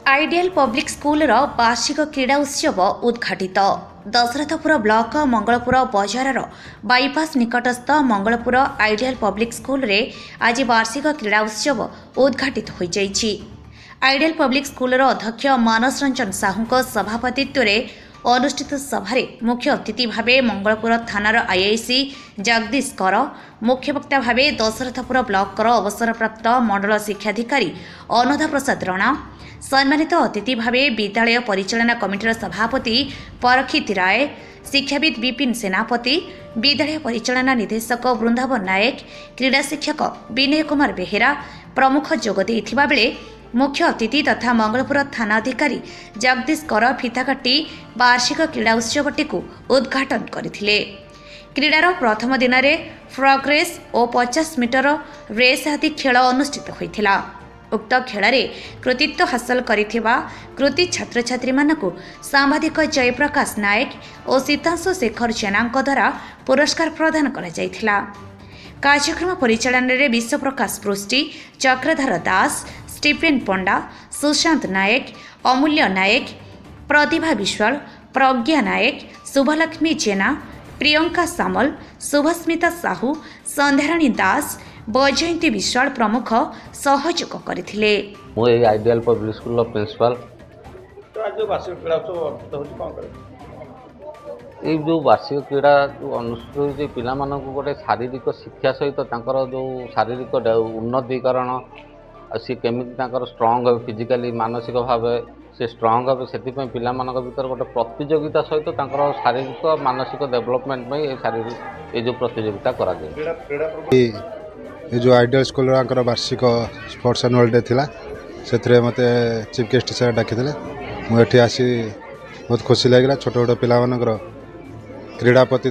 Ideal public school वार्षिक क्रीड़ा उत्सव उद्घाटित। दशरथपुर ब्लॉक मंगलपुर बजार बाईपास निकटस्थ मंगलपुर आइडियल पब्लिक स्कूल रे आज वार्षिक क्रीड़ा उत्सव उद्घाटित हो जाइछि। आइडियल पब्लिक स्कूल अध्यक्ष मानस रंजन साहू सभापतित्व में अनुष्ठित सभारे मुख्य अतिथि भावे मंगलपुर थानार आईआईसी जगदीश कर, मुख्य वक्ता भावे दशरथपुर ब्लॉक अवसरप्राप्त मंडल शिक्षाधिकारी अनुधा प्रसाद राणा, सम्मानित अतिथि भावे विद्यालय परिचालना कमिटीर सभापति परखित राय, शिक्षाविद विपिन सेनापति, विद्यालय परिचालना निर्देशक वृंदावन नायक, क्रीड़ा शिक्षक विनय कुमार बेहेरा प्रमुख जोग देइथिबा बेले मुख्य अतिथि तथा मंगलपुर थाना अधिकारी जगदीश कर फिता काटी वार्षिक क्रीड़ा उत्सवटी को उद्घाटन करथिले। क्रीडार प्रथम दिन में फ्रॉग रेस और 50 मीटर रेस आदि खेल अनुष्ठित होइथिला। उक्त खेल कृतित्व हासिल करिथिबा कृति छात्र छात्री मानकु सांबादिक जयप्रकाश नायक और सीतांशु शेखर जेना द्वारा पुरस्कार प्रदान करा जायथिला। कार्यक्रम परिचालन में विश्वप्रकाश पृष्टि, चक्रधर दास, स्टीफेन पंडा, सुशांत नायक, अमूल्य नायक, प्रतिभा विश्वाल, प्रज्ञा नायक, शुभलक्ष्मी जेना, प्रियंका सामल, शुभस्मिता साहू, संध्याराणी दास, वैजयंती विश्वाल प्रमुख सहयोग करथिले। मो ए आइडियल पब्लिक स्कूल प्रिंसिपल ये जो वार्षिक क्रीड़ा जो अनुष्ठित हो पिला गोटे शारीरिक शिक्षा सहित जो शारीरिक उन्नतीकरण सी केमी स्ट्रंग हे फिजिकाली मानसिक भाव से स्ट्रंग हे से पिला भर गोटे प्रतियोगिता सहित शारीरिक मानसिक डेवलपमेंट में शारीरिक ये जो प्रतियोगिता करा ये जो आइडियल स्कूल वार्षिक स्पोर्ट्स एनुअल डे थिला से मते चीफ गेस्ट हिसाब डाकी मुझे आसी बहुत खुशी लगे। छोट छोट पिला क्रीड़ा प्रति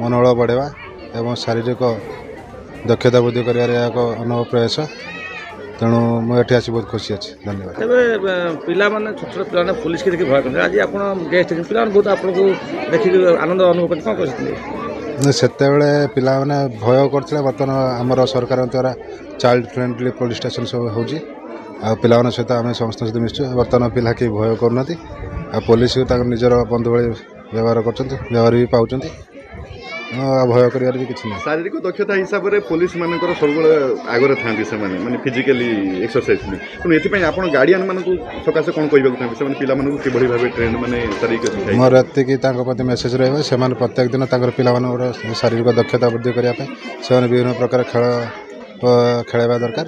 मनोबल बढ़ेवा एवं शारीरिक दक्षता वृद्धि कर अनुभव प्रयास, तेणु मुझे आसी बहुत खुशी अच्छी। धन्यवाद। पिला छोट छोट पिला पुलिस के देखिए भय करते आज आप गेस्ट पिला बहुत आपको देखिए आनंद अनुभव करते कौन कर से पिला भय करते बर्तमान आमर सरकार द्वारा चाइल्ड फ्रेंडली पुलिस स्टेशन सब हो पिला सहित आम समस्त सहित मिशु बर्तमान पिला कहीं भय करना पुलिस को निजर बंधु भाई व्यवहार कर भी पाँच भय कर किसी ना शारीरिक दक्षता हिसाब से पुलिस मान सब आगे था माने फिजिकली एक्सरसाइज में तेनाली आप गार्डियन मान सकाशे कौन कहते पिला किभली भाव ट्रेन माने शारीरिक मोर प्रति मेसेज रहा से प्रत्येक दिन पिला शारीरिक दक्षता वृद्धि करने विभिन्न प्रकार खेल खेलवा दरकार।